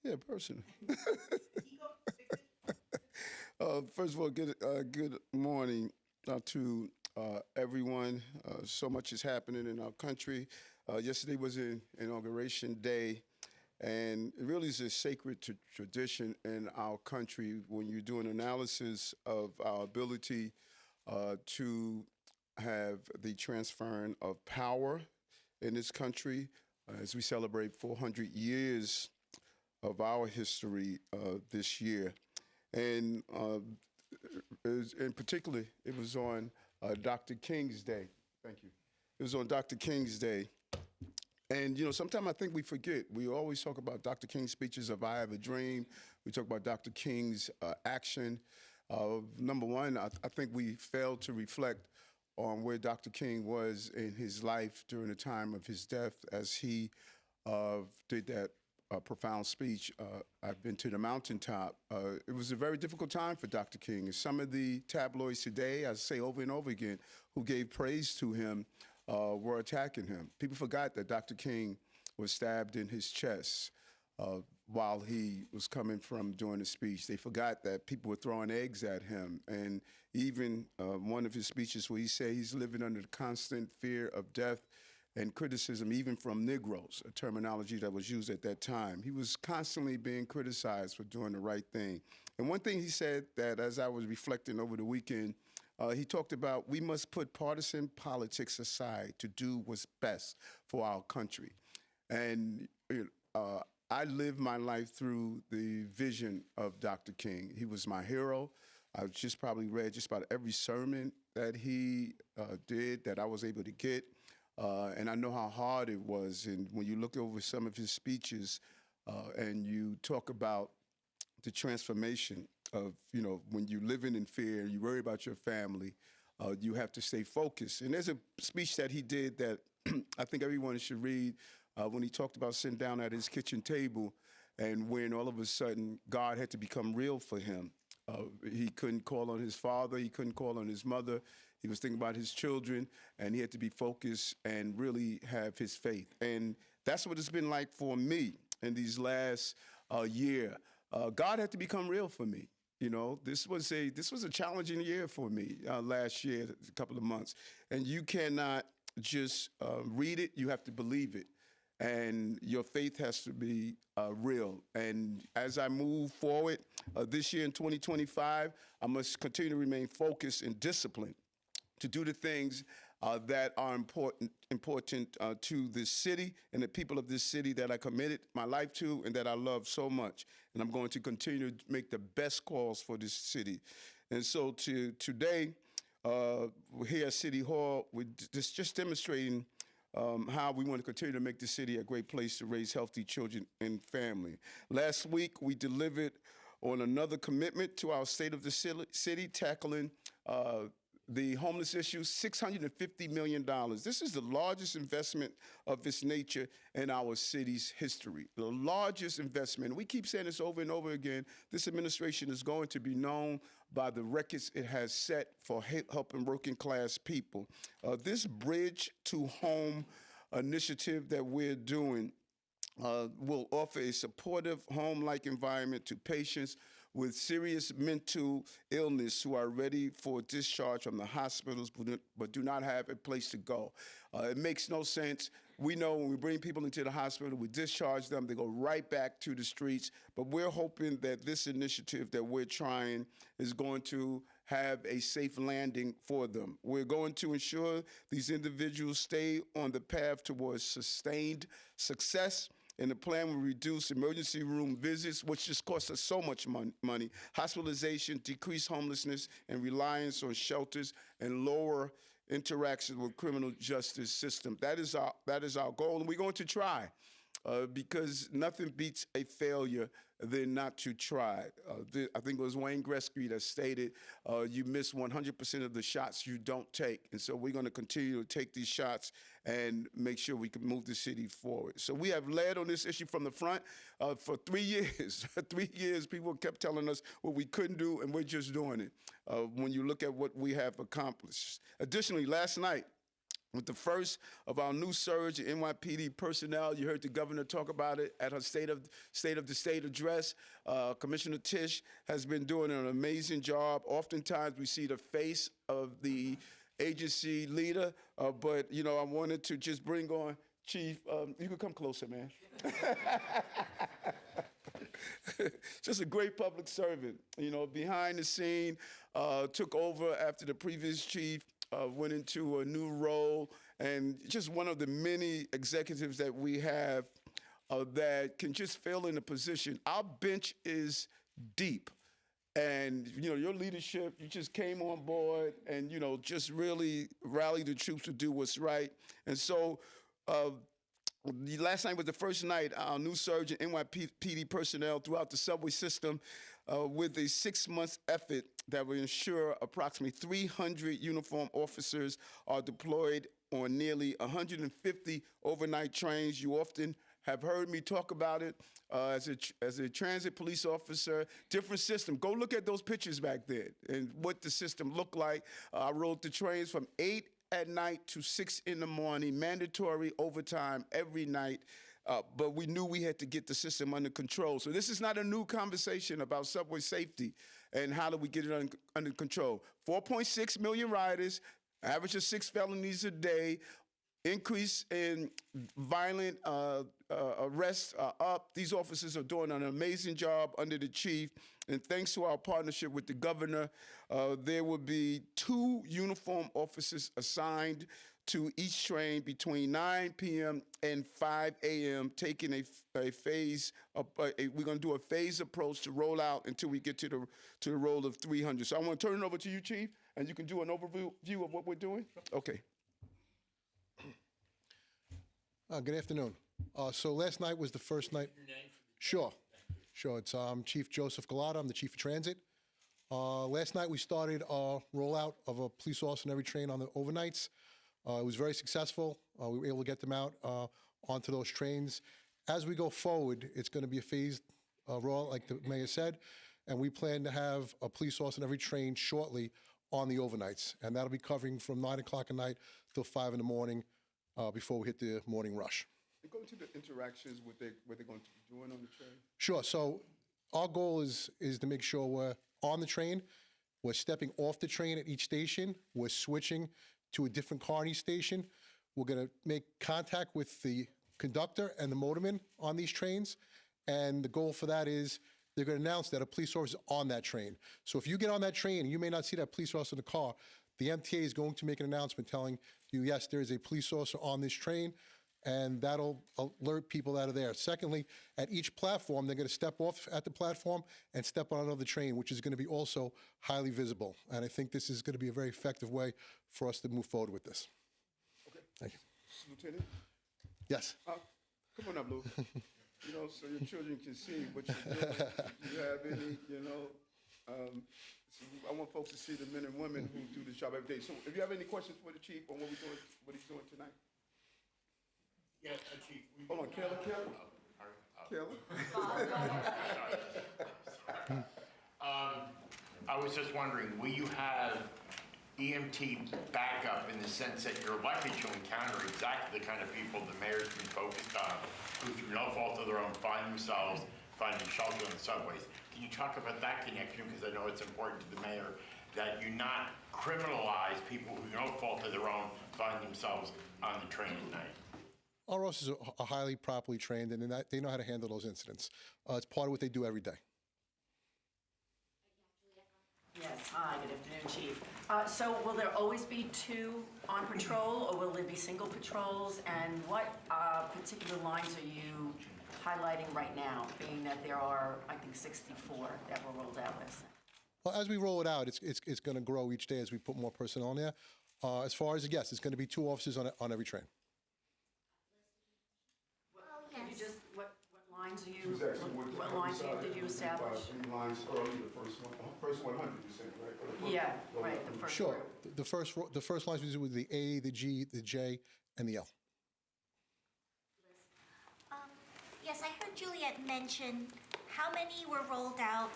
Yeah, personal. First of all, good morning to everyone. So much is happening in our country. Yesterday was an inauguration day, and it really is a sacred tradition in our country when you do an analysis of our ability to have the transferring of power in this country as we celebrate 400 years of our history this year. And in particular, it was on Dr. King's Day. Thank you. It was on Dr. King's Day. And, sometimes I think we forget. We always talk about Dr. King's speeches of I Have a Dream. We talk about Dr. King's action. Number one, I think we failed to reflect on where Dr. King was in his life during the time of his death as he did that profound speech. I've been to the mountaintop. It was a very difficult time for Dr. King. And some of the tabloids today, I say over and over again, who gave praise to him were attacking him. People forgot that Dr. King was stabbed in his chest while he was coming from doing the speech. They forgot that people were throwing eggs at him. And even one of his speeches where he said he's living under the constant fear of death and criticism, even from Negroes, a terminology that was used at that time. He was constantly being criticized for doing the right thing. And one thing he said that, as I was reflecting over the weekend, he talked about we must put partisan politics aside to do what's best for our country. And I lived my life through the vision of Dr. King. He was my hero. I've just probably read just about every sermon that he did that I was able to get. And I know how hard it was. And when you look over some of his speeches and you talk about the transformation of, when you're living in fear, you worry about your family, you have to stay focused. And there's a speech that he did that I think everyone should read when he talked about sitting down at his kitchen table and when all of a sudden God had to become real for him. He couldn't call on his father. He couldn't call on his mother. He was thinking about his children, and he had to be focused and really have his faith. And that's what it's been like for me in these last year. God had to become real for me. This was a challenging year for me last year, a couple of months. And you cannot just read it. You have to believe it. And your faith has to be real. And as I move forward this year in 2025, I must continue to remain focused and disciplined to do the things that are important to this city and the people of this city that I committed my life to and that I love so much. And I'm going to continue to make the best calls for this city. And so today, here at City Hall, we're just demonstrating how we want to continue to make the city a great place to raise healthy children and family. Last week, we delivered on another commitment to our state of the city, tackling the homeless issue, $650 million. This is the largest investment of its nature in our city's history. The largest investment. We keep saying this over and over again. This administration is going to be known by the records it has set for helping working class people. This Bridge to Home initiative that we're doing will offer a supportive home-like environment to patients with serious mental illness who are ready for discharge from the hospitals but do not have a place to go. It makes no sense. We know when we bring people into the hospital, we discharge them, they go right back to the streets. But we're hoping that this initiative that we're trying is going to have a safe landing for them. We're going to ensure these individuals stay on the path towards sustained success. And the plan will reduce emergency room visits, which just costs us so much money, hospitalization, decrease homelessness, and reliance on shelters, and lower interactions with criminal justice system. That is our goal, and we're going to try. Because nothing beats a failure than not to try. I think it was Wayne Gretzky that stated, you miss 100% of the shots you don't take. And so we're going to continue to take these shots and make sure we can move the city forward. So we have led on this issue from the front for 3 years. For 3 years, people kept telling us what we couldn't do, and we're just doing it when you look at what we have accomplished. Additionally, last night, with the first of our new surge in NYPD personnel. You heard the governor talk about it at her State of the State address. Commissioner Tisch has been doing an amazing job. Oftentimes we see the face of the agency leader, but I wanted to just bring on Chief. You can come closer, man. Just a great public servant, behind the scene, took over after the previous chief went into a new role, and just one of the many executives that we have that can just fill in a position. Our bench is deep. And, your leadership, you just came on board and, just really rallied the troops to do what's right. And so last night was the first night our new surge in NYPD personnel throughout the subway system with a 6-month effort that will ensure approximately 300 uniformed officers are deployed on nearly 150 overnight trains. You often have heard me talk about it as a transit police officer. Different system. Go look at those pictures back there and what the system looked like. I rode the trains from 8 at night to 6 in the morning, mandatory overtime every night. But we knew we had to get the system under control. So this is not a new conversation about subway safety and how do we get it under control. 4.6 million riders, average of 6 felonies a day, increase in violent arrests are up. These officers are doing an amazing job under the chief. And thanks to our partnership with the governor, there will be 2 uniformed officers assigned to each train between 9 p.m. and 5 a.m., taking a phase. We're going to do a phased approach to roll out until we get to the roll of 300. So I want to turn it over to you, Chief, and you can do an overview of what we're doing. Okay. Good afternoon. So last night was the first night. Your name? Sure. It's Chief Joseph Galata. I'm the Chief of Transit. Last night we started our rollout of a police officer on every train on the overnights. It was very successful. We were able to get them out onto those trains. As we go forward, it's going to be a phased rollout, like the mayor said, and we plan to have a police officer on every train shortly on the overnights, and that'll be covering from 9 o'clock at night till 5 in the morning before we hit the morning rush. Go into the interactions, what they're going to be doing on the train. Sure. So our goal is to make sure we're on the train, we're stepping off the train at each station, we're switching to a different car in each station. We're going to make contact with the conductor and the motorman on these trains, and the goal for that is they're going to announce that a police officer is on that train. So if you get on that train and you may not see that police officer in the car, the MTA is going to make an announcement telling you, yes, there is a police officer on this train, and that'll alert people that are there. Secondly, at each platform, they're going to step off at the platform and step on another train, which is going to be also highly visible. And I think this is going to be a very effective way for us to move forward with this. Okay. Thank you. Lieutenant? Yes. Come on up, Lou. So your children can see what you're doing. Do you have any, so I want folks to see the men and women who do this job every day. So if you have any questions for the chief on what he's doing tonight. Yes, Chief. Hold on, Kayla. I was just wondering, will you have EMT backup in the sense that you're likely to encounter exactly the kind of people the mayor's been focused on, who through no fault of their own find themselves finding shelter on the subways? Can you talk about that connection? Because I know it's important to the mayor that you not criminalize people who no fault of their own find themselves on the train at night. Our officers are highly properly trained, and they know how to handle those incidents. It's part of what they do every day. Yes, hi, good afternoon, Chief. So will there always be 2 on patrol, or will there be single patrols? And what particular lines are you highlighting right now, being that there are, I think, 64 that were rolled out last night? Well, as we roll it out, it's going to grow each day as we put more personnel in there. As far as, yes, it's going to be 2 officers on every train. Can you just, what lines are you, what lines did you establish? Lines early, the first 100, you said, right? Yeah, right, the first Sure. group. The first lines we do with the A, the G, the J, and the L. Yes, I heard Juliet mention how many were rolled out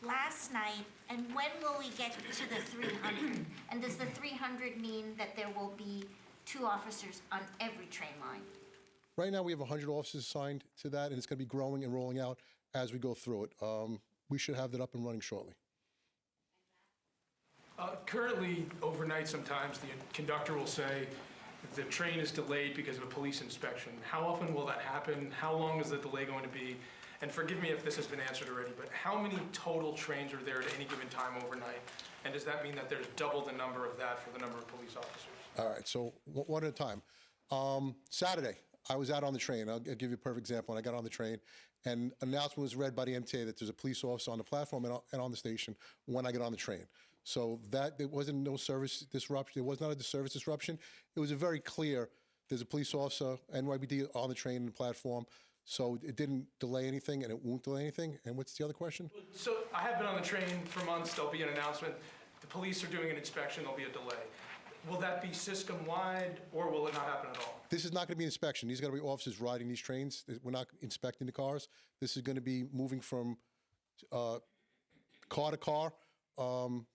last night, and when will we get to the 300? And does the 300 mean that there will be 2 officers on every train line? Right now, we have 100 officers assigned to that, and it's going to be growing and rolling out as we go through it. We should have that up and running shortly. Currently, overnight sometimes, the conductor will say the train is delayed because of a police inspection. How often will that happen? How long is the delay going to be? And forgive me if this has been answered already, but how many total trains are there at any given time overnight? And does that mean that there's double the number of that for the number of police officers? All right, so one at a time. Saturday, I was out on the train. I'll give you a perfect example. And I got on the train, and an announcement was read by the MTA that there's a police officer on the platform and on the station when I get on the train. So that there wasn't no service disruption. There was not a service disruption. It was a very clear, there's a police officer, NYPD on the train and platform. So it didn't delay anything, and it won't delay anything. And what's the other question? So I have been on the train for months. There'll be an announcement. The police are doing an inspection. There'll be a delay. Will that be system-wide, or will it not happen at all? This is not going to be inspection. These are going to be officers riding these trains. We're not inspecting the cars. This is going to be moving from car to car,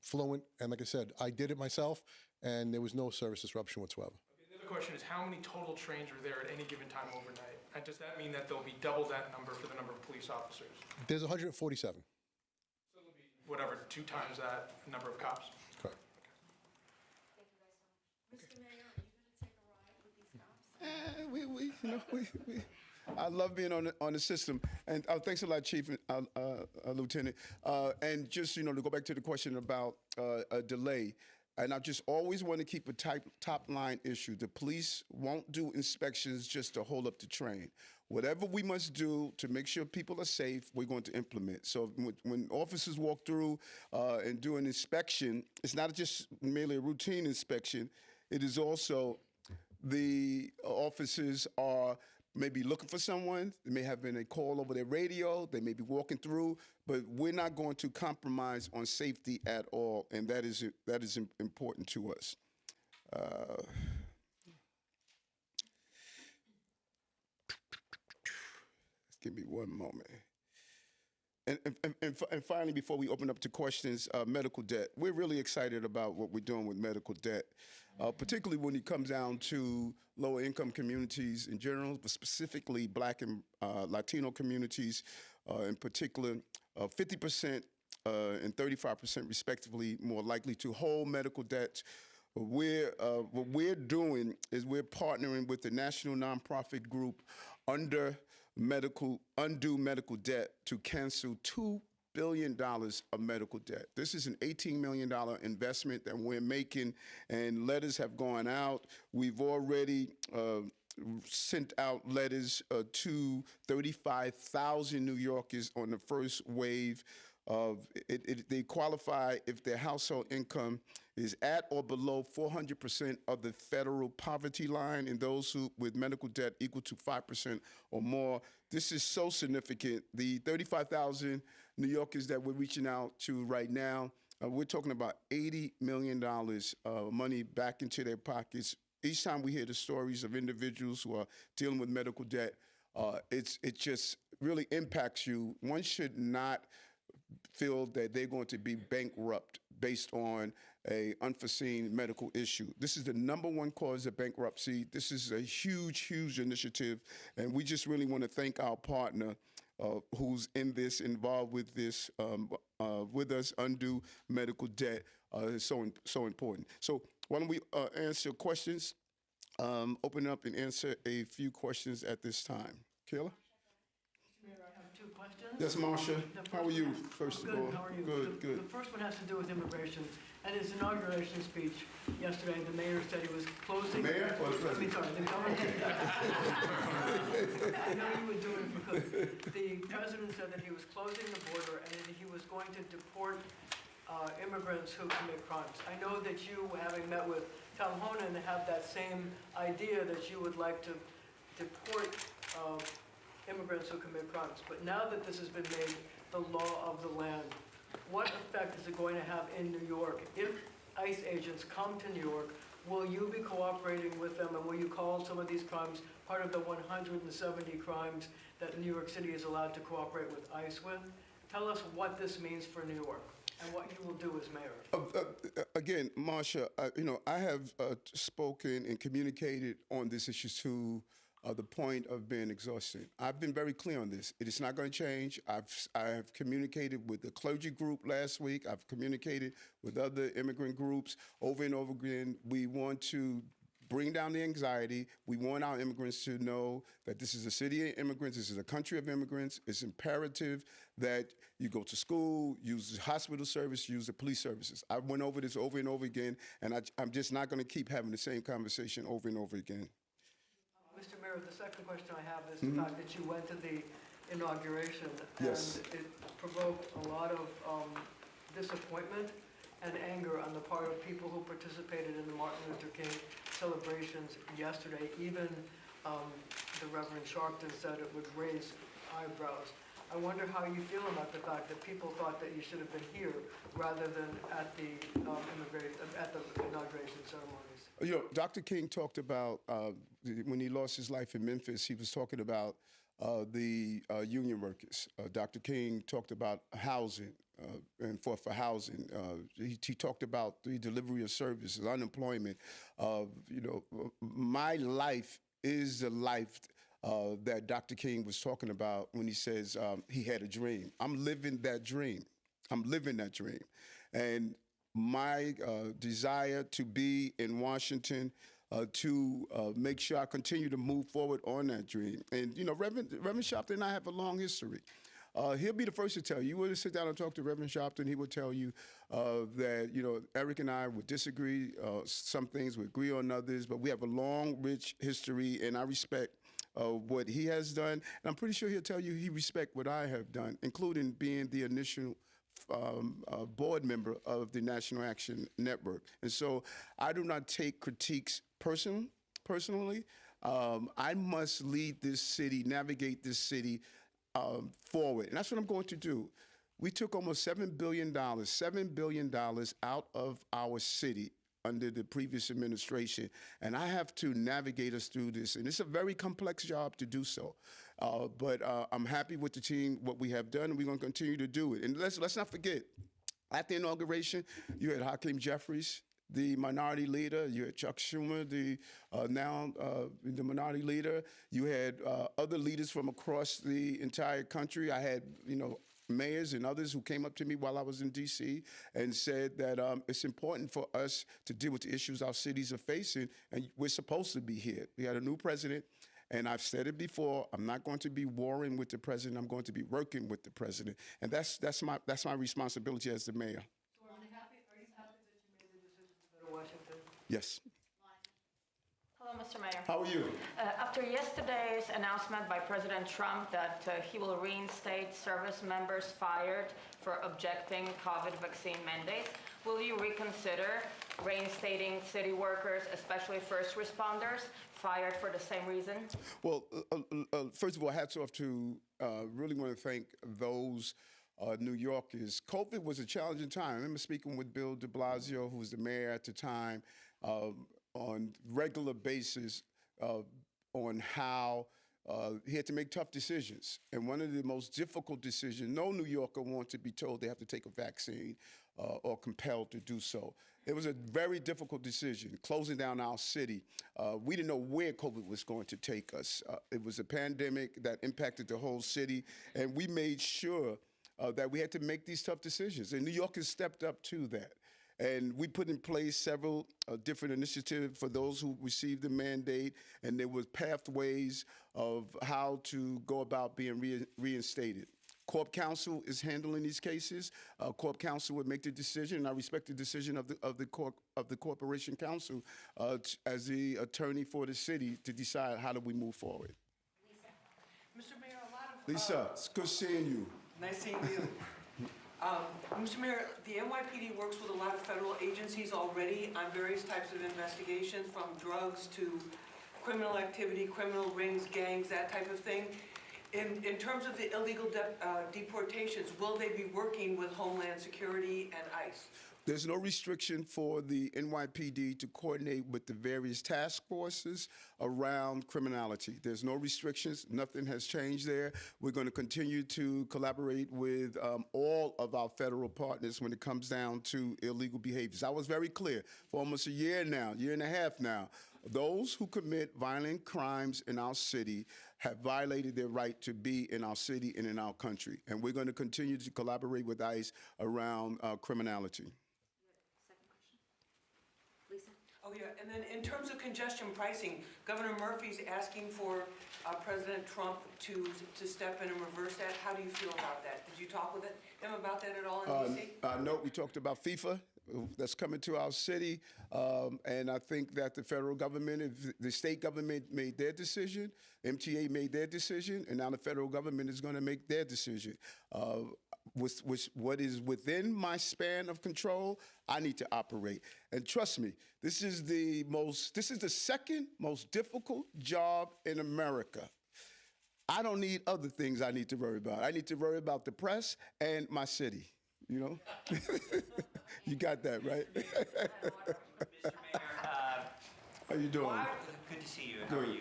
fluent. And like I said, I did it myself, and there was no service disruption whatsoever. Okay, the other question is, how many total trains are there at any given time overnight? And does that mean that there'll be double that number for the number of police officers? There's 147. So there'll be, whatever, 2 times that number of cops? Correct. Mr. Mayor, are you going to take a ride with these cops? I love being on the system, and thanks a lot, Chief, Lieutenant. And just to go back to the question about a delay, and I just always want to keep a top line issue. The police won't do inspections just to hold up the train. Whatever we must do to make sure people are safe, we're going to implement. So when officers walk through and do an inspection, it's not just merely a routine inspection. It is also the officers are maybe looking for someone. There may have been a call over their radio. They may be walking through, but we're not going to compromise on safety at all, and that is important to us. Give me one moment. And finally, before we open up to questions, medical debt. We're really excited about what we're doing with medical debt, particularly when it comes down to lower income communities in general, but specifically Black and Latino communities in particular. 50% and 35% respectively more likely to hold medical debt. What we're doing is we're partnering with the national nonprofit group Undo Medical Debt to cancel $2 billion of medical debt. This is an $18 million investment that we're making, and letters have gone out. We've already sent out letters to 35,000 New Yorkers on the first wave of it. They qualify if their household income is at or below 400% of the federal poverty line, and those who with medical debt equal to 5% or more. This is so significant. The 35,000 New Yorkers that we're reaching out to right now, we're talking about $80 million money back into their pockets. Each time we hear the stories of individuals who are dealing with medical debt, it just really impacts you. One should not feel that they're going to be bankrupt based on a unforeseen medical issue. This is the #1 cause of bankruptcy. This is a huge, huge initiative, and we just really want to thank our partner who's in this, involved with this, with us. Undo Medical Debt is so important. So why don't we answer questions? Open up and answer a few questions at this time. Kayla? Mayor, I have 2 questions. Yes, Marsha. How are you, first of all? Good, how are you? Good. The first one has to do with immigration. At his inauguration speech yesterday, the mayor said he was closing... Mayor or the president? Sorry, the governor. I know you would do it because the president said that he was closing the border and that he was going to deport immigrants who commit crimes. I know that you, having met with Tom Honan, have that same idea that you would like to deport immigrants who commit crimes. But now that this has been made the law of the land, what effect is it going to have in New York? If ICE agents come to New York, will you be cooperating with them, and will you call some of these crimes part of the 170 crimes that New York City is allowed to cooperate with ICE with? Tell us what this means for New York. and what you will do as mayor? Again, Marsha, I have spoken and communicated on this issue to the point of being exhausted. I've been very clear on this. It is not going to change. I have communicated with the clergy group last week. I've communicated with other immigrant groups over and over again. We want to bring down the anxiety. We want our immigrants to know that this is a city of immigrants. This is a country of immigrants. It's imperative that you go to school, use the hospital service, use the police services. I went over this over and over again, and I'm just not going to keep having the same conversation over and over again. Mr. Mayor, the second question I have is the fact that you went to the inauguration. Yes. And it provoked a lot of disappointment and anger on the part of people who participated in the Martin Luther King celebrations yesterday. Even the Reverend Sharpton said it would raise eyebrows. I wonder how you feel about the fact that people thought that you should have been here rather than at the inauguration ceremonies. Dr. King talked about, when he lost his life in Memphis, he was talking about the union workers. Dr. King talked about housing and for housing. He talked about the delivery of services, unemployment. My life is the life that Dr. King was talking about when he says he had a dream. I'm living that dream. And my desire to be in Washington to make sure I continue to move forward on that dream. And, Reverend Sharpton and I have a long history. He'll be the first to tell you. You would sit down and talk to Reverend Sharpton, he would tell you that, Eric and I would disagree. Some things we agree on others, but we have a long, rich history, and I respect what he has done. And I'm pretty sure he'll tell you he respects what I have done, including being the initial board member of the National Action Network. And so I do not take critiques personally. I must lead this city, navigate this city forward. And that's what I'm going to do. We took almost $7 billion out of our city under the previous administration, and I have to navigate us through this. And it's a very complex job to do so. But I'm happy with the team, what we have done, and we're going to continue to do it. And let's not forget, at the inauguration, you had Hakeem Jeffries, the minority leader. You had Chuck Schumer, the minority leader. You had other leaders from across the entire country. I had, mayors and others who came up to me while I was in D.C. and said that it's important for us to deal with the issues our cities are facing, and we're supposed to be here. We had a new president, and I've said it before, I'm not going to be warring with the president, I'm going to be working with the president. And that's my responsibility as the mayor. So are you happy that you made the decision to go to Washington? Yes. Hello, Mr. Mayor. How are you? After yesterday's announcement by President Trump that he will reinstate service members fired for objecting COVID vaccine mandates, will you reconsider reinstating city workers, especially first responders, fired for the same reason? Well, first of all, hats off to, really want to thank those New Yorkers. COVID was a challenging time. I remember speaking with Bill de Blasio, who was the mayor at the time, on regular basis on how he had to make tough decisions. And one of the most difficult decisions, no New Yorker wants to be told they have to take a vaccine or compelled to do so. It was a very difficult decision, closing down our city. We didn't know where COVID was going to take us. It was a pandemic that impacted the whole city, and we made sure that we had to make these tough decisions. And New Yorkers stepped up to that. And we put in place several different initiatives for those who received the mandate, and there was pathways of how to go about being reinstated. Corp Counsel is handling these cases. Corp Counsel would make the decision, and I respect the decision of the Corporation Counsel as the attorney for the city to decide how do we move forward. Mr. Mayor, a lot of... Lisa, it's good seeing you. Nice seeing you. Mr. Mayor, the NYPD works with a lot of federal agencies already on various types of investigations, from drugs to criminal activity, criminal rings, gangs, that type of thing. In terms of the illegal deportations, will they be working with Homeland Security and ICE? There's no restriction for the NYPD to coordinate with the various task forces around criminality. There's no restrictions. Nothing has changed there. We're going to continue to collaborate with all of our federal partners when it comes down to illegal behaviors. I was very clear for almost a year now, year and a half now. Those who commit violent crimes in our city have violated their right to be in our city and in our country. And we're going to continue to collaborate with ICE around criminality. Oh, yeah, and then in terms of congestion pricing, Governor Murphy's asking for President Trump to step in and reverse that. How do you feel about that? Did you talk with him about that at all in D.C.? No, we talked about FIFA that's coming to our city, and I think that the federal government, if the state government made their decision, MTA made their decision, and now the federal government is going to make their decision. What is within my span of control, I need to operate. And trust me, this is the second most difficult job in America. I don't need other things I need to worry about. I need to worry about the press and my city, you know? You got that, right? Mr. Mayor, How you doing? good to see you. How are you?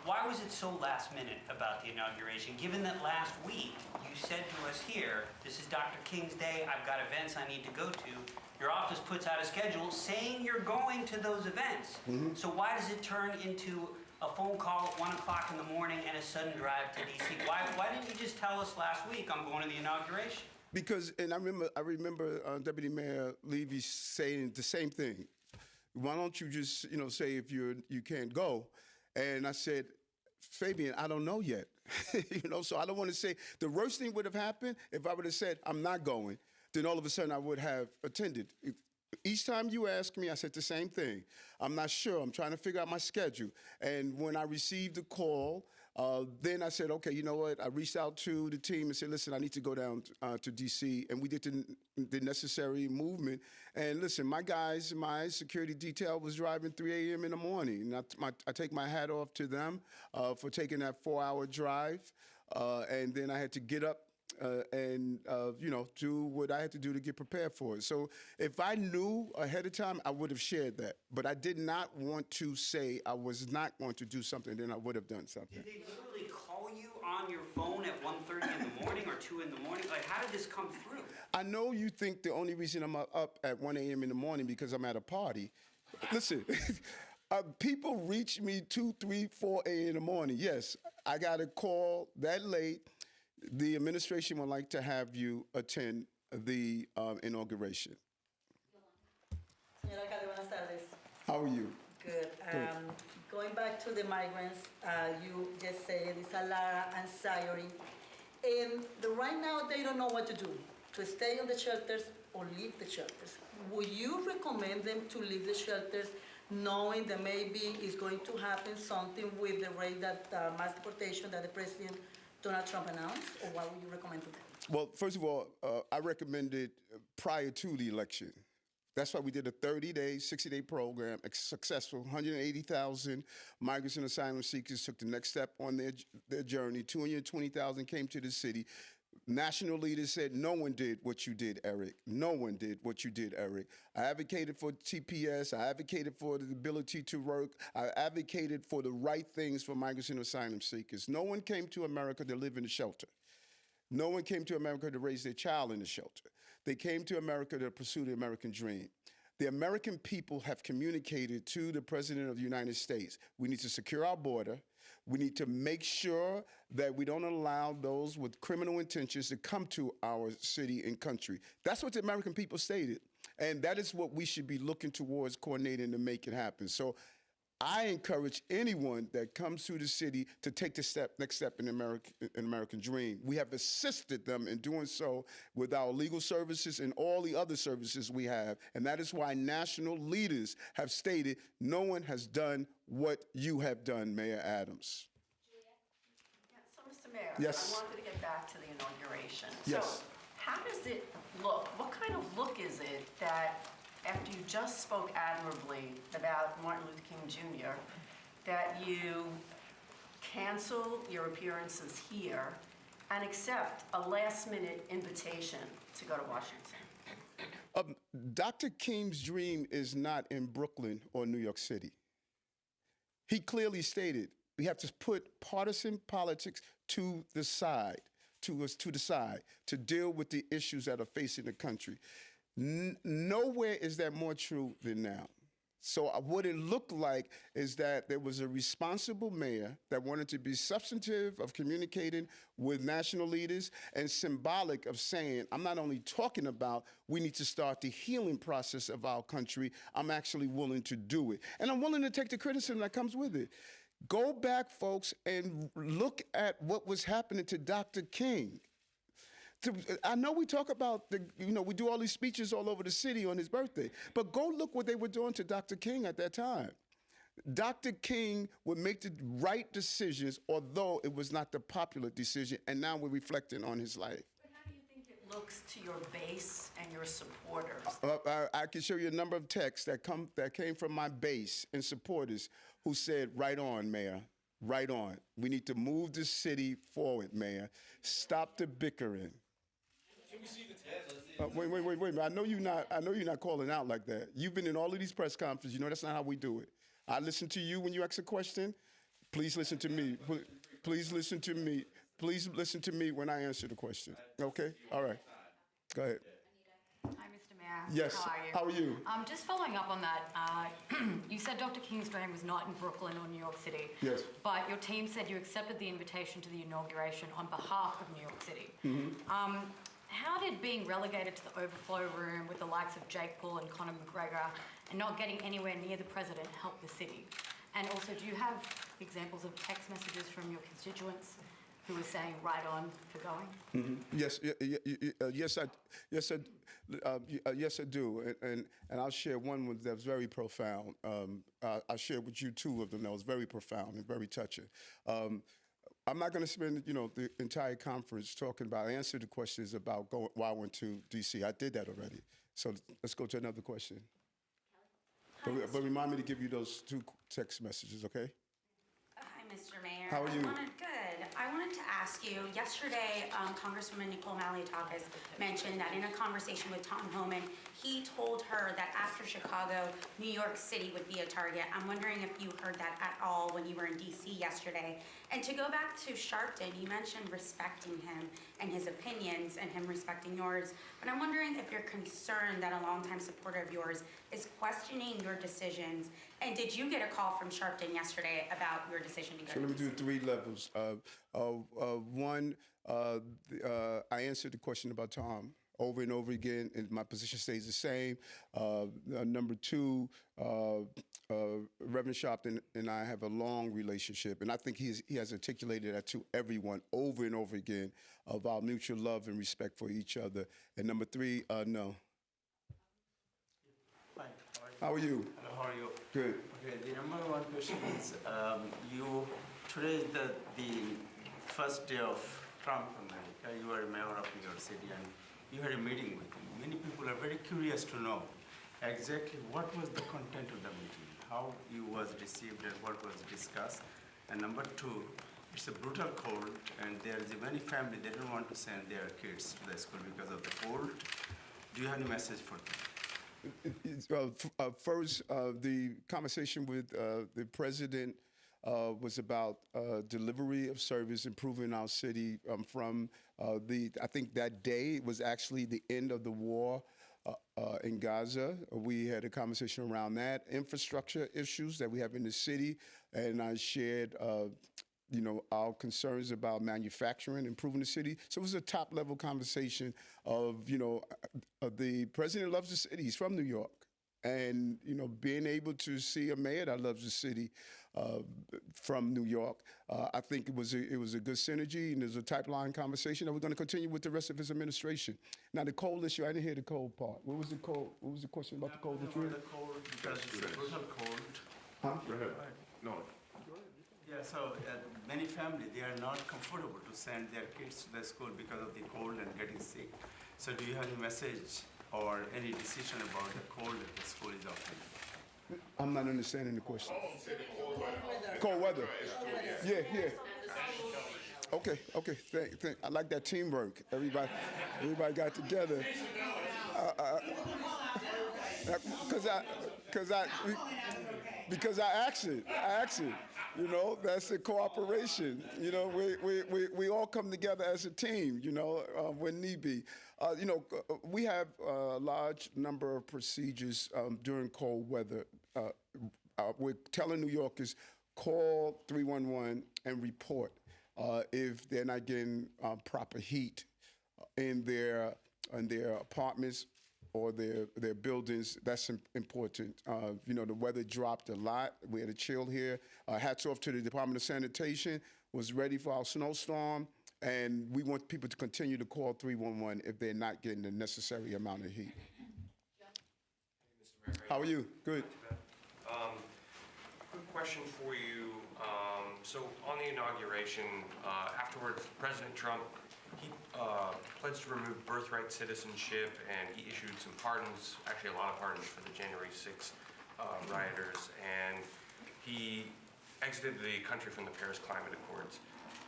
Why was it so last minute about the inauguration, given that last week you said to us here, this is Dr. King's day, I've got events I need to go to. Your office puts out a schedule saying you're going to those events. So why does it turn into a phone call at 1 o'clock in the morning and a sudden drive to D.C.? Why didn't you just tell us last week I'm going to the inauguration? Because, and I remember Deputy Mayor Levy saying the same thing. Why don't you just, say if you can't go? And I said, Fabian, I don't know yet. So I don't want to say. The worst thing would have happened if I would have said, I'm not going. Then all of a sudden I would have attended. Each time you ask me, I said the same thing. I'm not sure. I'm trying to figure out my schedule. And when I received the call, then I said, okay, you know what? I reached out to the team and said, listen, I need to go down to D.C. And we did the necessary movement. And listen, my guys, my security detail was driving 3 a.m. in the morning. And I take my hat off to them for taking that 4-hour drive. And then I had to get up and do what I had to do to get prepared for it. So if I knew ahead of time, I would have shared that. But I did not want to say I was not going to do something, then I would have done something. Did they literally call you on your phone at 1:30 in the morning or 2 in the morning? Like, how did this come through? I know you think the only reason I'm up at 1 a.m. in the morning because I'm at a party. Listen, people reach me 2, 3, 4 a.m. in the morning. Yes, I got a call that late. The administration would like to have you attend the inauguration. Señora Alcalde, buenas tardes. How are you? Good. Going back to the migrants, you just said it's a lot of anxiety. Right now, they don't know what to do, to stay on the shelters or leave the shelters. Would you recommend them to leave the shelters knowing that maybe it's going to happen something with the rate that mass deportation that the President Donald Trump announced, or what would you recommend to them? Well, first of all, I recommended prior to the election. That's why we did a 30-day, 60-day program, successful. 180,000 migrants and asylum seekers took the next step on their journey. 220,000 came to the city. National leaders said, no one did what you did, Eric. No one did what you did, Eric. I advocated for TPS. I advocated for the ability to work. I advocated for the right things for migrants and asylum seekers. No one came to America to live in a shelter. No one came to America to raise their child in a shelter. They came to America to pursue the American dream. The American people have communicated to the President of the United States, we need to secure our border. We need to make sure that we don't allow those with criminal intentions to come to our city and country. That's what the American people stated. And that is what we should be looking towards coordinating to make it happen. So I encourage anyone that comes to the city to take the next step in American dream. We have assisted them in doing so with our legal services and all the other services we have. And that is why national leaders have stated no one has done what you have done, Mayor Adams. Yeah, so, Mr. Mayor, Yes. I wanted to get back to the inauguration. Yes. So how does it look? What kind of look is it that after you just spoke admirably about Martin Luther King Jr., that you cancel your appearances here and accept a last-minute invitation to go to Washington? Dr. King's dream is not in Brooklyn or New York City. He clearly stated we have to put partisan politics to the side, to deal with the issues that are facing the country. Nowhere is that more true than now. So what it looked like is that there was a responsible mayor that wanted to be substantive of communicating with national leaders and symbolic of saying, I'm not only talking about we need to start the healing process of our country, I'm actually willing to do it. And I'm willing to take the criticism that comes with it. Go back, folks, and look at what was happening to Dr. King. I know we talk about, we do all these speeches all over the city on his birthday, but go look what they were doing to Dr. King at that time. Dr. King would make the right decisions, although it was not the popular decision, and now we're reflecting on his life. But how do you think it looks to your base and your supporters? I can show you a number of texts that came from my base and supporters who said, right on, Mayor, right on. We need to move the city forward, Mayor. Stop the bickering. Wait. I know you're not calling out like that. You've been in all of these press conferences. You know that's not how we do it. I listen to you when you ask a question. Please listen to me. Please listen to me. Please listen to me when I answer the question. Okay? All right. Go ahead. Hi, Mr. Mayor. Yes. How are you? How are you? Just following up on that, you said Dr. King's dream was not in Brooklyn or New York City. Yes. But your team said you accepted the invitation to the inauguration on behalf of New York City. How did being relegated to the overflow room with the likes of Jake Paul and Conor McGregor and not getting anywhere near the president help the city? And also, do you have examples of text messages from your constituents who were saying right on for going? Yes, I do, and I'll share one that was very profound. I'll share with you two of them that was very profound and very touching. I'm not going to spend the entire conference talking about. I answered the questions about why I went to D.C. I did that already. So let's go to another question. But remind me to give you those two text messages, okay? Hi, Mr. Mayor. How are you? Good. I wanted to ask you, yesterday, Congresswoman Nicole Malliotakis mentioned that in a conversation with Tom Homan, he told her that after Chicago, New York City would be a target. I'm wondering if you heard that at all when you were in D.C. yesterday. And to go back to Sharpton, you mentioned respecting him and his opinions and him respecting yours. But I'm wondering if you're concerned that a longtime supporter of yours is questioning your decisions. And did you get a call from Sharpton yesterday about your decision to go So to let me do DC? 3 levels. One, I answered the question about Tom over and over again, and my position stays the same. Number 2, Reverend Sharpton and I have a long relationship, and I think he has articulated that to everyone over and over again of our mutual love and respect for each other. And number 3, no. Hi, How are you? hello, how are you? Good. Okay, the number one question is, today is the first day of Trump America. You are a mayor of New York City and you had a meeting with him. Many people are very curious to know exactly what was the content of the meeting, how you was received and what was discussed. And number 2, it's a brutal cold and there is many families, they don't want to send their kids to the school because of the cold. Do you have any message for them? First, the conversation with the president was about delivery of service, improving our city from I think that day was actually the end of the war in Gaza. We had a conversation around that, infrastructure issues that we have in the city, and I shared our concerns about manufacturing, improving the city. So it was a top-level conversation of, the president loves the city. He's from New York. And, being able to see a mayor that loves the city from New York, I think it was a good synergy, and there's a pipeline conversation that we're going to continue with the rest of his administration. Now, the cold issue, I didn't hear the cold part. What was the cold? What was the question about the cold? The cold, because it's a brutal cold. Huh? No. Yeah, so many families, they are not comfortable to send their kids to the school because of the cold and getting sick. So do you have any message or any decision about the cold that the school is offering? I'm not understanding the question. Cold weather. Yeah. Okay. I like that teamwork. Everybody got together. Because I asked it. You know, that's the cooperation. You know, we all come together as a team, you know, when need be. You know, we have a large number of procedures during cold weather. We're telling New Yorkers, call 311 and report if they're not getting proper heat in their apartments or their buildings. That's important. You know, the weather dropped a lot. We had a chill here. Hats off to the Department of Sanitation, was ready for our snowstorm. And we want people to continue to call 311 if they're not getting the necessary amount of heat. How are you? Good. Quick question for you. So on the inauguration, afterwards, President Trump, he pledged to remove birthright citizenship, and he issued some pardons, actually a lot of pardons for the January 6th rioters, and he exited the country from the Paris Climate Accords.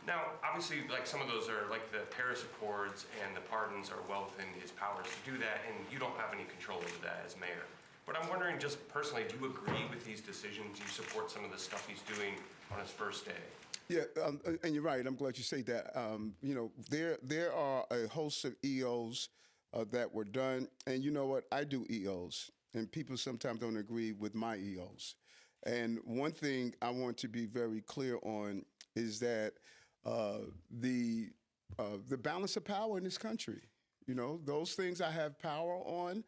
Now, obviously, like some of those are like the Paris Accords, and the pardons are well within his powers to do that, and you don't have any control over that as mayor. But I'm wondering, just personally, do you agree with these decisions? Do you support some of the stuff he's doing on his first day? Yeah, and you're right. I'm glad you say that. You know, there are a host of EOs that were done, and you know what? I do EOs, and people sometimes don't agree with my EOs. And one thing I want to be very clear on is that the balance of power in this country. You know, those things I have power on,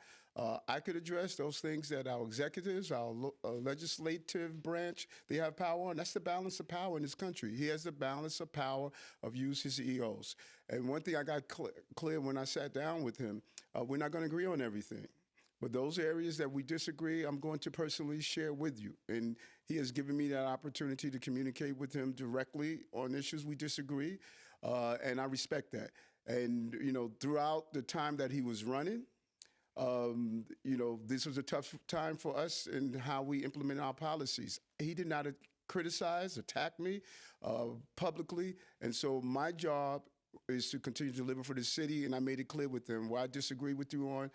I could address. Those things that our executives, our legislative branch, they have power on. That's the balance of power in this country. He has the balance of power of use his EOs. And one thing I got clear when I sat down with him, we're not going to agree on everything. But those areas that we disagree, I'm going to personally share with you. And he has given me that opportunity to communicate with him directly on issues we disagree, and I respect that. And, you know, throughout the time that he was running, you know, this was a tough time for us in how we implement our policies. He did not criticize, attack me publicly. And so my job is to continue to deliver for the city, and I made it clear with them what I disagree with you on,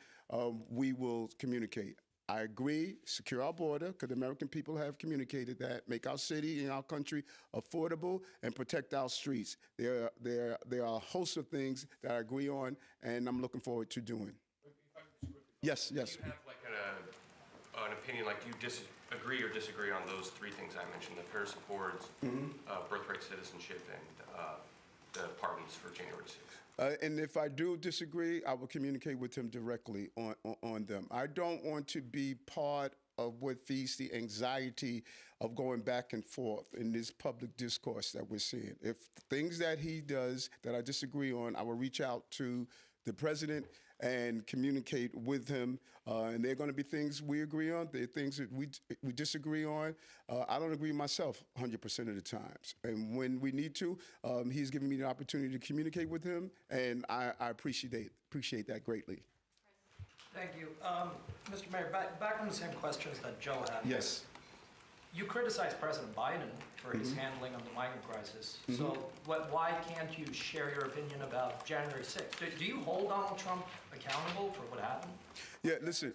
we will communicate. I agree, secure our border, because the American people have communicated that, make our city and our country affordable, and protect our streets. There are a host of things that I agree on, and I'm looking forward to doing. Yes. Do you have like an opinion, like do you agree or disagree on those three things I mentioned, the Paris Accords, birthright citizenship, and the pardons for January 6th? And if I do disagree, I will communicate with him directly on them. I don't want to be part of what feeds the anxiety of going back and forth in this public discourse that we're seeing. If things that he does that I disagree on, I will reach out to the president and communicate with him. And there are going to be things we agree on. There are things that we disagree on. I don't agree myself 100% of the times. And when we need to, he's given me the opportunity to communicate with him, and I appreciate that greatly. Thank you. Mr. Mayor, back on the same questions that Joe had. Yes. You criticized President Biden for his handling of the migrant crisis. So why can't you share your opinion about January 6th? Do you hold Donald Trump accountable for what happened? Yeah, listen.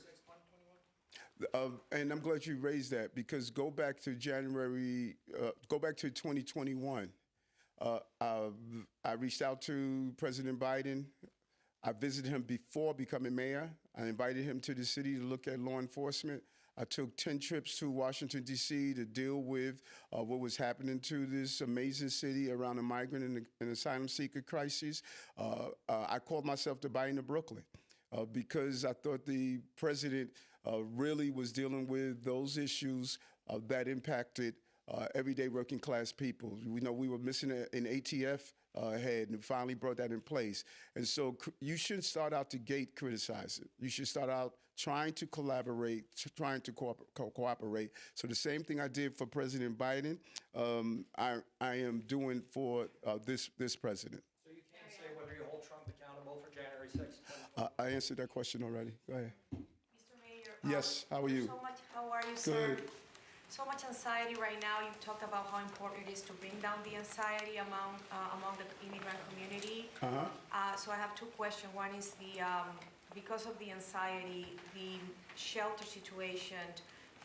And I'm glad you raised that, because go back to 2021. I reached out to President Biden. I visited him before becoming mayor. I invited him to the city to look at law enforcement. I took 10 trips to Washington, D.C. to deal with what was happening to this amazing city around the migrant and asylum seeker crisis. I called myself the Biden of Brooklyn because I thought the president really was dealing with those issues that impacted everyday working class people. We know we were missing an ATF head, and finally brought that in place. And so you shouldn't start out the gate criticizing. You should start out trying to collaborate, trying to cooperate. So the same thing I did for President Biden, I am doing for this president. So you can't say whether you hold Trump accountable for January 6th? I answered that question already. Go ahead. Mr. Mayor. Yes, how are you? How are you, sir? Good. So much anxiety right now. You talked about how important it is to bring down the anxiety among the immigrant community. So I have two questions. One is the because of the anxiety, the shelter situation,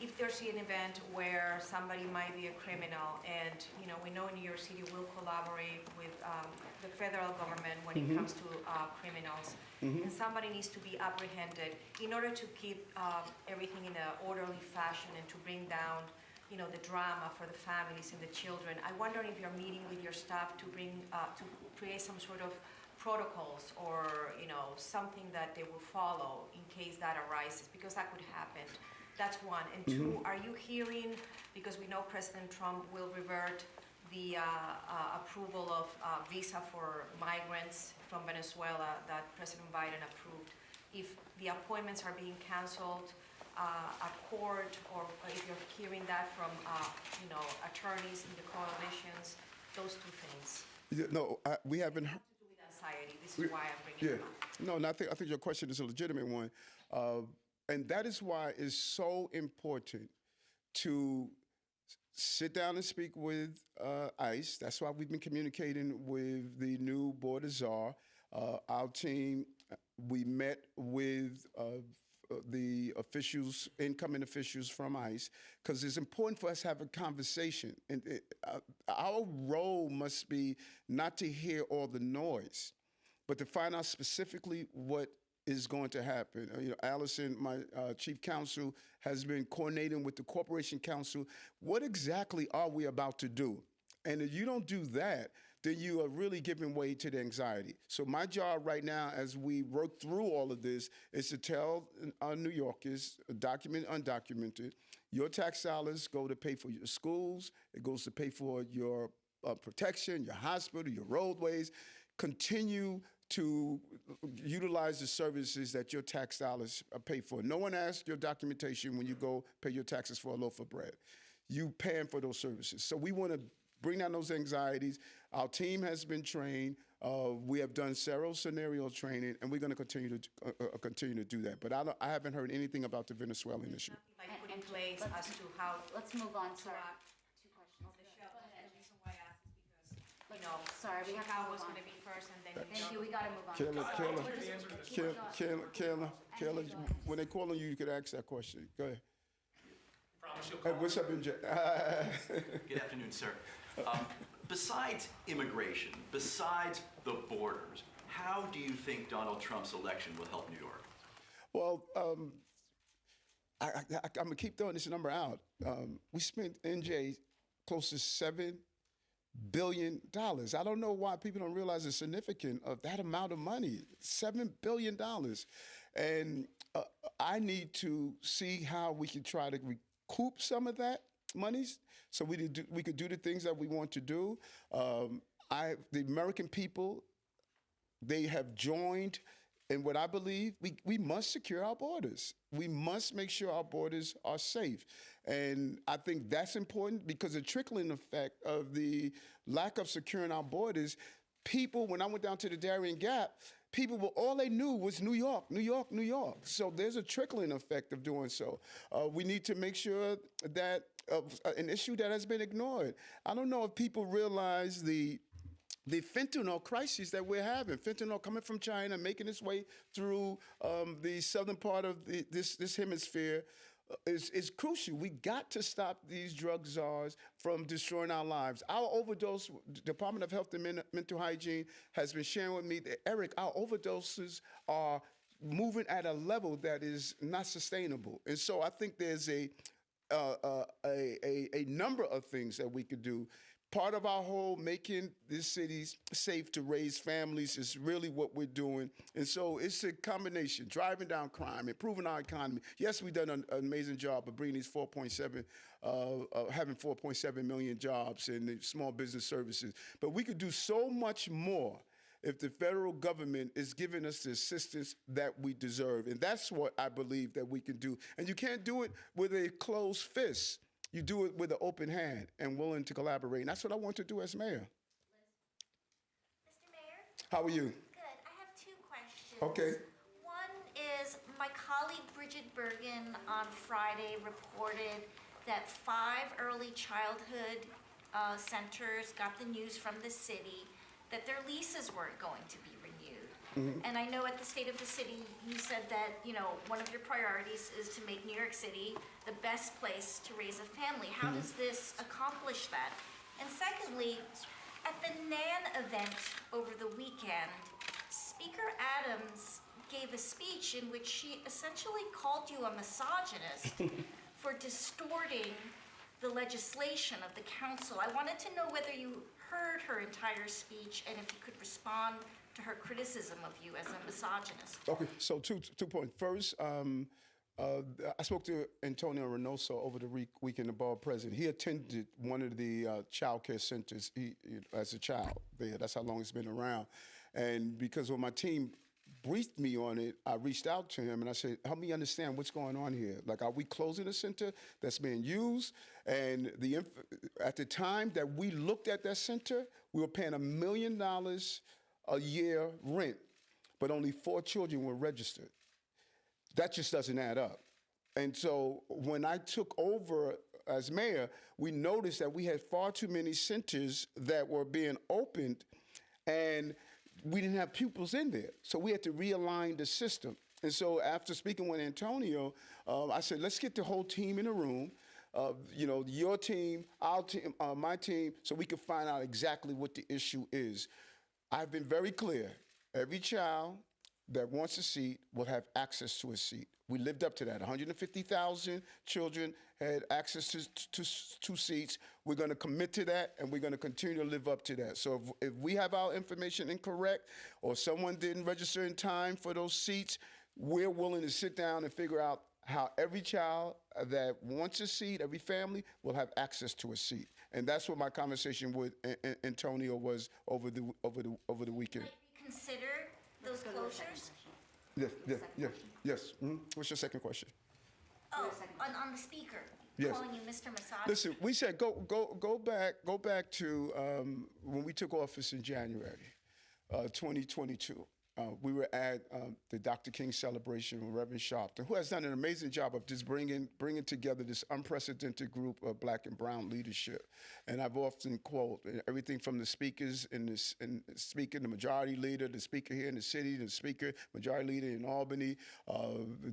if there's an event where somebody might be a criminal, and, we know New York City will collaborate with the federal government when it comes to criminals, and somebody needs to be apprehended in order to keep everything in an orderly fashion and to bring down, the drama for the families and the children. I wonder if you're meeting with your staff to create some sort of protocols or, something that they will follow in case that arises, because that could happen. That's one. And two, are you hearing, because we know President Trump will revert the approval of visa for migrants from Venezuela that President Biden approved, if the appointments are being canceled at court, or if you're hearing that from, attorneys in the coalitions, those two things. Yeah, no, we haven't. To do with anxiety. This is why I'm bringing it up. No, and I think your question is a legitimate one. And that is why it's so important to sit down and speak with ICE. That's why we've been communicating with the new border czar. Our team, we met with the officials, incoming officials from ICE, because it's important for us to have a conversation. And our role must be not to hear all the noise, but to find out specifically what is going to happen. Allison, my chief counsel, has been coordinating with the Corporation Council. What exactly are we about to do? And if you don't do that, then you are really giving way to the anxiety. So my job right now, as we work through all of this, is to tell New Yorkers, documented, undocumented, your tax dollars go to pay for your schools. It goes to pay for your protection, your hospital, your roadways. Continue to utilize the services that your tax dollars pay for. No one asks your documentation when you go pay your taxes for a loaf of bread. You paying for those services. So we want to bring down those anxieties. Our team has been trained. We have done several scenario training, and we're going to continue to do that. But I haven't heard anything about the Venezuelan issue. Like put in place as to how. Let's move on, sir. Two questions. The reason why I asked is because, Sorry, we have to Chicago move was on. going to be first, and then Thank you, we gotta move on. Kayla, when they call on you, you could ask that question. Go ahead. Promise you'll Hey, call. what's up, MJ? Good afternoon, sir. Besides immigration, besides the borders, how do you think Donald Trump's election will help New York? Well, I'm going to keep throwing this number out. We spent, NJ, close to $7 billion. I don't know why people don't realize the significance of that amount of money, $7 billion. And I need to see how we can try to recoup some of that monies so we could do the things that we want to do. The American people, they have joined in what I believe we must secure our borders. We must make sure our borders are safe. And I think that's important because the trickling effect of the lack of securing our borders, people, when I went down to the Darien Gap, people all they knew was New York, New York, New York. So there's a trickling effect of doing so. We need to make sure that an issue that has been ignored. I don't know if people realize the fentanyl crisis that we're having. Fentanyl coming from China, making its way through the southern part of this hemisphere is crucial. We got to stop these drug czars from destroying our lives. Our overdose, Department of Health and Mental Hygiene has been sharing with me that, Eric, our overdoses are moving at a level that is not sustainable. And so I think there's a number of things that we could do. Part of our whole making these cities safe to raise families is really what we're doing. And so it's a combination, driving down crime, improving our economy. Yes, we've done an amazing job of bringing these having 4.7 million jobs in the small business services. But we could do so much more if the federal government is giving us the assistance that we deserve. And that's what I believe that we can do. And you can't do it with a closed fist. You do it with an open hand and willing to collaborate. And that's what I want to do as mayor. Mr. Mayor? How are you? Good. I have two questions. Okay. One is my colleague Bridget Bergen on Friday reported that 5 early childhood centers got the news from the city that their leases weren't going to be renewed. And I know at the State of the City, you said that, you know, one of your priorities is to make New York City the best place to raise a family. How does this accomplish that? And secondly, at the NAN event over the weekend, Speaker Adams gave a speech in which she essentially called you a misogynist for distorting the legislation of the council. I wanted to know whether you heard her entire speech and if you could respond to her criticism of you as a misogynist. Okay, so two points. First, I spoke to Antonio Reynoso over the weekend, the borough president. He attended one of the child care centers as a child there. That's how long it's been around. And because when my team briefed me on it, I reached out to him and I said, help me understand what's going on here. Like, are we closing a center that's being used? And at the time that we looked at that center, we were paying $1 million a year rent, but only 4 children were registered. That just doesn't add up. And so when I took over as mayor, we noticed that we had far too many centers that were being opened and we didn't have pupils in there. So we had to realign the system. And so after speaking with Antonio, I said, let's get the whole team in a room, you know, your team, our team, my team, so we can find out exactly what the issue is. I've been very clear. Every child that wants a seat will have access to a seat. We lived up to that. 150,000 children had access to seats. We're going to commit to that, and we're going to continue to live up to that. So if we have our information incorrect or someone didn't register in time for those seats, we're willing to sit down and figure out how every child that wants a seat, every family, will have access to a seat. And that's what my conversation with Antonio was over the weekend. Might we consider those closures? Yes. What's your second question? Oh, on the speaker, Yes. calling you Mr. Misogynist. Listen, we said go back to when we took office in January 2022. We were at the Dr. King celebration with Reverend Sharpton, who has done an amazing job of just bringing together this unprecedented group of Black and brown leadership. And I've often quoted everything from the speakers the speaker, the majority leader, the speaker here in the city, the speaker, majority leader in Albany,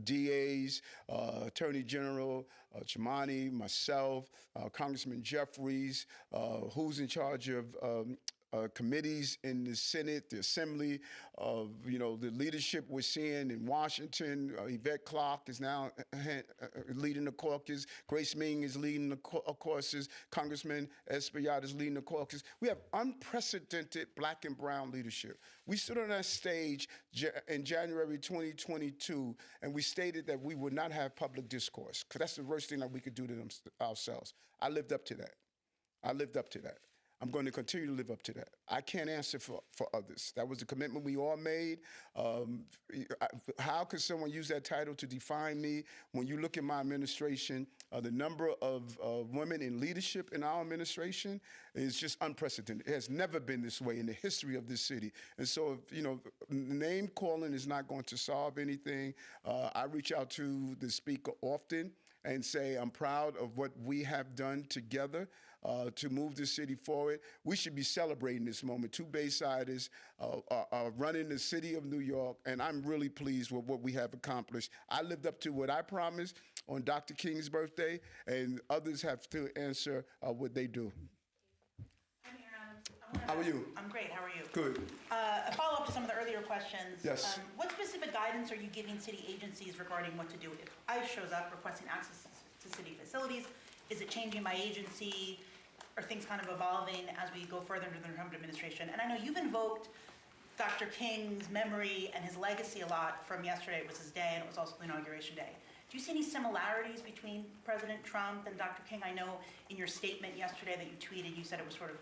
DAs, Attorney General Chimani, myself, Congressman Jeffries, who's in charge of committees in the Senate, the Assembly, you know, the leadership we're seeing in Washington. Yvette Clarke is now leading the caucus. Grace Ming is leading the caucus. Congressman Espaillat is leading the caucus. We have unprecedented Black and brown leadership. We stood on that stage in January 2022, and we stated that we would not have public discourse, because that's the worst thing that we could do to ourselves. I lived up to that. I'm going to continue to live up to that. I can't answer for others. That was the commitment we all made. How could someone use that title to define me? When you look at my administration, the number of women in leadership in our administration is just unprecedented. It has never been this way in the history of this city. And so, you know, name calling is not going to solve anything. I reach out to the speaker often and say, I'm proud of what we have done together to move the city forward. We should be celebrating this moment. 2 Baysiders are running the city of New York, and I'm really pleased with what we have accomplished. I lived up to what I promised on Dr. King's birthday, and others have to answer what they do. Hi, Mayor Adams. How are you? I'm great. How are you? Good. A follow-up to some of the earlier questions. Yes. What specific guidance are you giving city agencies regarding what to do if ICE shows up requesting access to city facilities? Is it changing by agency? Are things kind of evolving as we go further into the Trump administration? And I know you've invoked Dr. King's memory and his legacy a lot from yesterday. It was his day, and it was also Inauguration Day. Do you see any similarities between President Trump and Dr. King? I know in your statement yesterday that you tweeted, you said it was sort of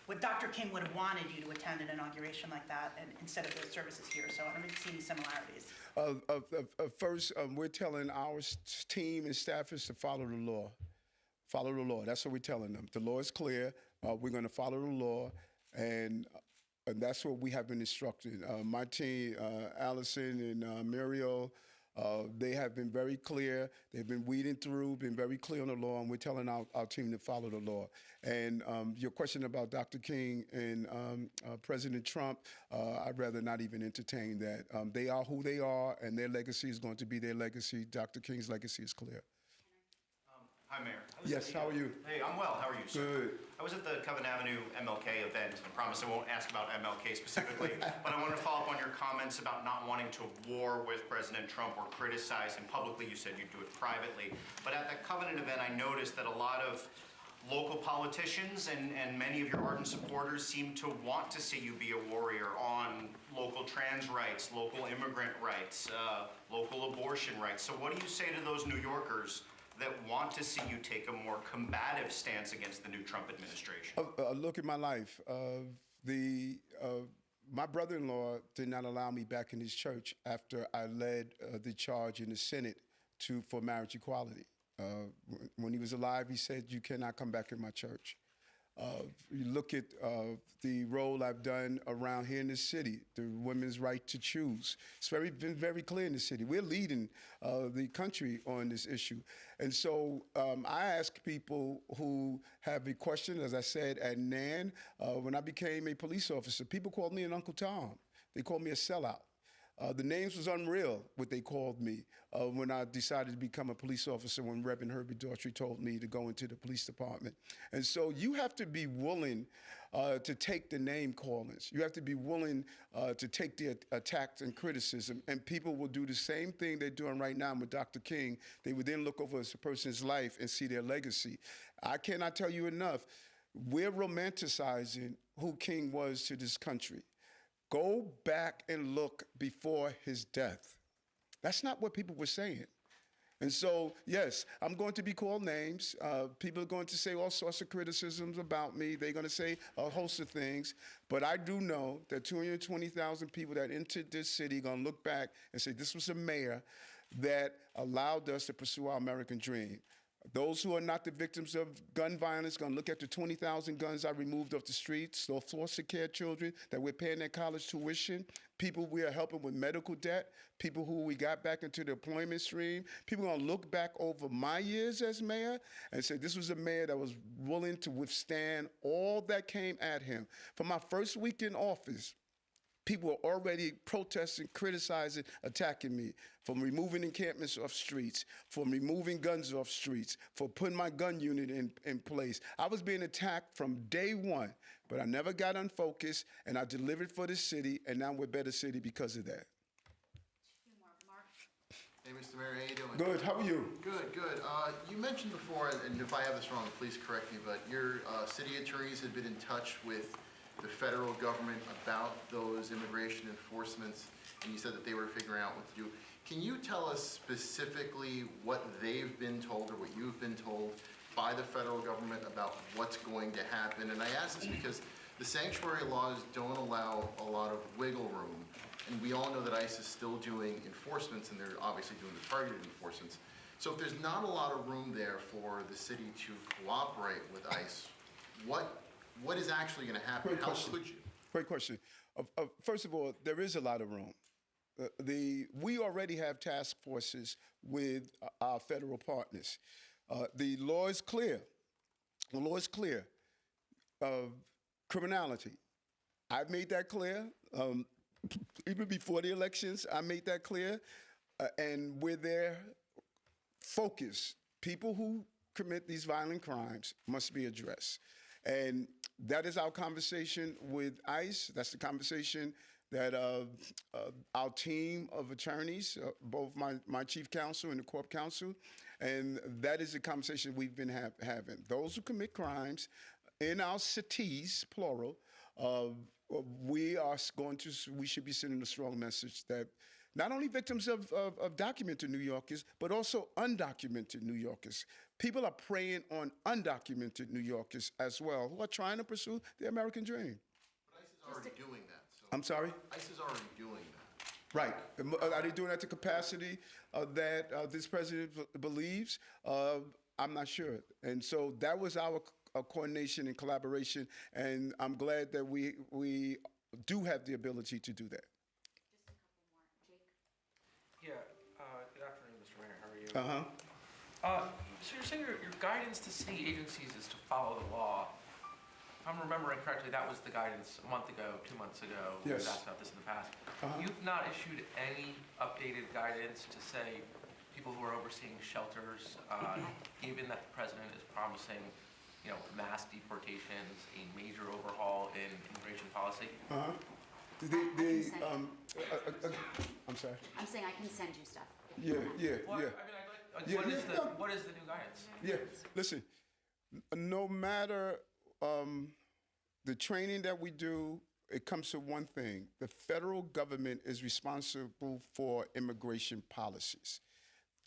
what Dr. King would have wanted you to attend an inauguration like that, and instead of those services here. So I don't see any similarities. First, we're telling our team and staffers to follow the law. Follow the law. That's what we're telling them. The law is clear. We're going to follow the law, and that's what we have been instructed. My team, Allison and Muriel, They have been very clear. They've been weeding through, been very clear on the law, and we're telling our team to follow the law. And your question about Dr. King and President Trump, I'd rather not even entertain that. They are who they are, and their legacy is going to be their legacy. Dr. King's legacy is clear. Hi, Mayor. Yes, how are you? Hey, I'm well. How are you, sir? Good. I was at the Coven Avenue MLK event. I promise I won't ask about MLK specifically, but I want to follow up on your comments about not wanting to war with President Trump or criticize him publicly. You said you'd do it privately. But at that Covenant event, I noticed that a lot of local politicians and many of your ardent supporters seem to want to see you be a warrior on local trans rights, local immigrant rights, local abortion rights. So what do you say to those New Yorkers that want to see you take a more combative stance against the new Trump administration? Look at my life. My brother-in-law did not allow me back in his church after I led the charge in the Senate for marriage equality. When he was alive, he said, "You cannot come back in my church." You look at the role I've done around here in the city, the women's right to choose. It's been very clear in the city. We're leading the country on this issue. And so I ask people who have a question, as I said at NAN, when I became a police officer, people called me an Uncle Tom. They called me a sellout. The names was unreal, what they called me, when I decided to become a police officer, when Reverend Herbie Daughtry told me to go into the police department. And so you have to be willing to take the name callings. You have to be willing to take the attacks and criticism, and people will do the same thing they're doing right now with Dr. King. They would then look over a person's life and see their legacy. I cannot tell you enough. We're romanticizing who King was to this country. Go back and look before his death. That's not what people were saying. And so, yes, I'm going to be called names. People are going to say all sorts of criticisms about me. They're going to say a host of things. But I do know that 220,000 people that entered this city are going to look back and say, this was a mayor that allowed us to pursue our American dream. Those who are not the victims of gun violence going to look at the 20,000 guns I removed off the streets, those foster care children that we're paying their college tuition, people we are helping with medical debt, people who we got back into the employment stream. People are going to look back over my years as mayor and say this was a mayor that was willing to withstand all that came at him. From my first week in office, people were already protesting, criticizing, attacking me for removing encampments off streets, for removing guns off streets, for putting my gun unit in place. I was being attacked from day one, but I never got unfocused, and I delivered for the city, and now we're a better city because of that. Hey, Mr. Mayor, how you doing? Good, how are you? Good, good. You mentioned before, and if I have this wrong, please correct me, but your city attorneys had been in touch with the federal government about those immigration enforcements, and you said that they were figuring out what to do. Can you tell us specifically what they've been told or what you've been told by the federal government about what's going to happen? And I ask this because the sanctuary laws don't allow a lot of wiggle room, and we all know that ICE is still doing enforcements, and they're obviously doing the targeted enforcements. So if there's not a lot of room there for the city to cooperate with ICE, what is actually going to happen? Great How question. could you? Great question. First of all, there is a lot of room. We already have task forces with our federal partners. The law is clear. The law is clear. Criminality. I've made that clear. Even before the elections, I made that clear. And we're there focused. People who commit these violent crimes must be addressed. And that is our conversation with ICE. That's the conversation that our team of attorneys, both my chief counsel and the corp counsel, and that is the conversation we've been having. Those who commit crimes in our cities, plural, we should be sending a strong message that not only victims of documented New Yorkers, but also undocumented New Yorkers. People are preying on undocumented New Yorkers as well, who are trying to pursue the American dream. But ICE is already doing that. So I'm sorry? ICE is already doing that. Right. Are they doing that to capacity that this president believes? I'm not sure. And so that was our coordination and collaboration, and I'm glad that we do have the ability to do that. Yeah, So you're saying your guidance to city agencies is to follow the law. If I'm remembering correctly, that was the guidance a month ago, 2 months ago. Yes. We've asked about this in the past. You've not issued any updated guidance to say people who are overseeing shelters, given that the president is promising, mass deportations, a major overhaul in immigration policy? I'm sorry. I'm saying I can send you stuff. Yeah. Well, I mean, what is the new guidance? Yeah, listen, no matter the training that we do, it comes to one thing. The federal government is responsible for immigration policies.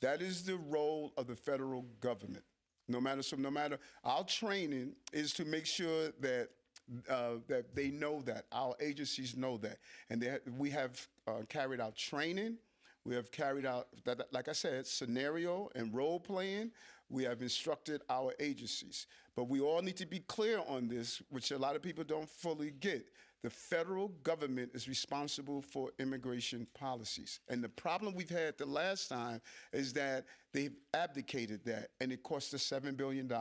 That is the role of the federal government. No matter our training is to make sure that that they know that, our agencies know that. And we have carried out training. We have carried out, like I said, scenario and role playing. We have instructed our agencies. But we all need to be clear on this, which a lot of people don't fully get. The federal government is responsible for immigration policies. And the problem we've had the last time is that they've abdicated that, and it cost us $7 billion.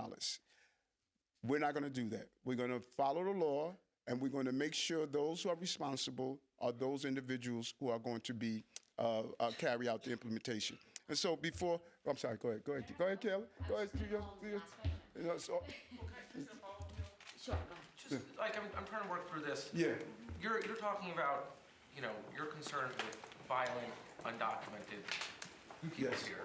We're not going to do that. We're going to follow the law, and we're going to make sure those who are responsible are those individuals who are going to be carry out the implementation. And so before, I'm sorry, go ahead, Kelly. Go ahead, Sure, go ahead. Just like I'm trying to work through this. Yeah. You're talking about, you're concerned with violent, undocumented people here.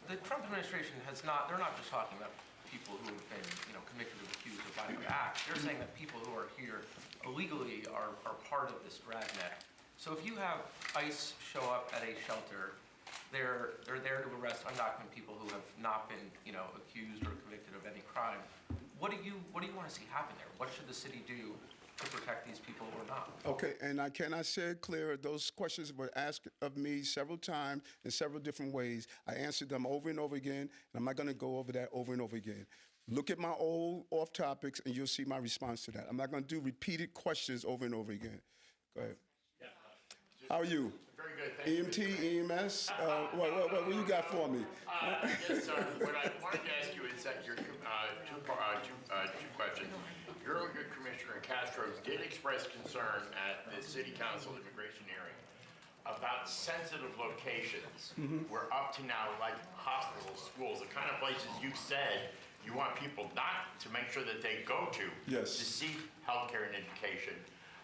The Trump administration they're not just talking about people who have been, convicted or accused of violent acts. They're saying that people who are here illegally are part of this dragnet. So if you have ICE show up at a shelter, they're there to arrest undocumented people who have not been, accused or convicted of any crime. What do you want to see happen there? What should the city do to protect these people or not? Okay, and I cannot say it clearer. Those questions were asked of me several times in several different ways. I answered them over and over again, and I'm not going to go over that over and over again. Look at my old off topics, and you'll see my response to that. I'm not going to do repeated questions over and over again. Go ahead. How are you? Very good, thank you. EMT, EMS, what you got for me? Yes, sir. What I wanted to ask you is that your two questions. Your Commissioner Castro did express concern at the City Council Immigration hearing about sensitive locations. Where up to now, like hospitals, schools, the kind of places you said you want people not to make sure that they go to to seek healthcare and education.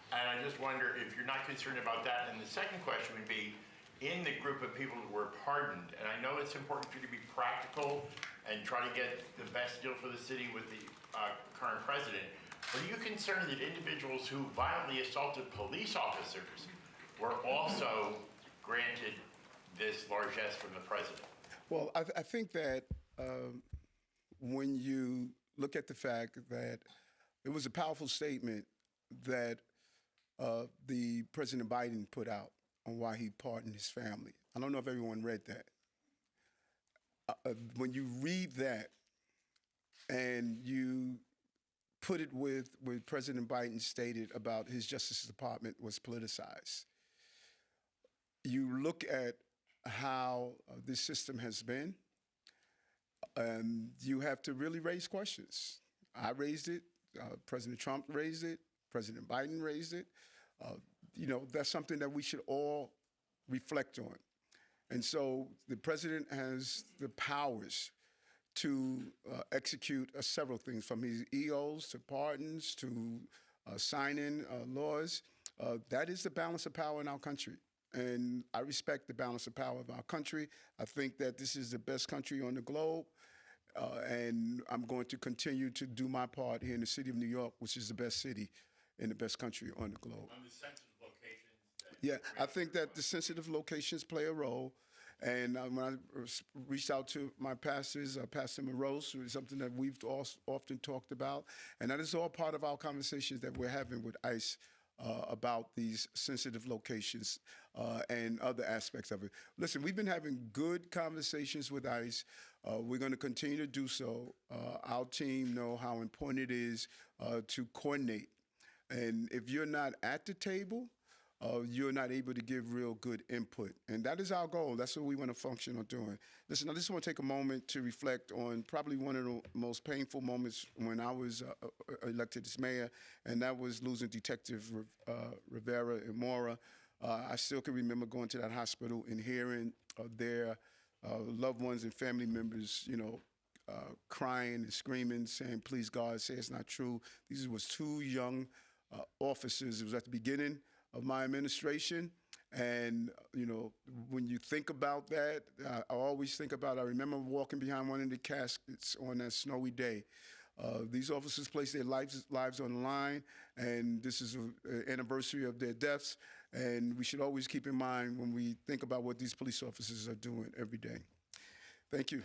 And I just wonder if you're not concerned about that. And the second question would be, in the group of people who were pardoned, and I know it's important for you to be practical and try to get the best deal for the city with the current president, are you concerned that individuals who violently assaulted police officers were also granted this largesse from the president? Well, I think that when you look at the fact that it was a powerful statement that the President Biden put out on why he pardoned his family. I don't know if everyone read that. When you read that and you put it with President Biden stated about his Justice Department was politicized, you look at how this system has been, you have to really raise questions. I raised it, President Trump raised it, President Biden raised it. That's something that we should all reflect on. And so the president has the powers to execute several things, from his EOs to pardons to signing laws. That is the balance of power in our country. And I respect the balance of power of our country. I think that this is the best country on the globe. And I'm going to continue to do my part here in the city of New York, which is the best city in the best country on the globe. On the sensitive locations. Yeah, I think that the sensitive locations play a role. And when I reached out to my pastors, Pastor Morose, it was something that we've often talked about. And that is all part of our conversations that we're having with ICE about these sensitive locations and other aspects of it. Listen, we've been having good conversations with ICE. We're going to continue to do so. Our team know how important it is to coordinate. And if you're not at the table, you're not able to give real good input. And that is our goal. That's what we want to function on doing. Listen, I just want to take a moment to reflect on probably one of the most painful moments when I was elected as mayor, and that was losing Detective Rivera and Mora. I still can remember going to that hospital and hearing their loved ones and family members, crying and screaming, saying, please, God, say it's not true. These was two young officers. It was at the beginning of my administration. And, when you think about that, I always think about, I remember walking behind one of the caskets on that snowy day. These officers placed their lives on the line, and this is an anniversary of their deaths. And we should always keep in mind when we think about what these police officers are doing every day. Thank you.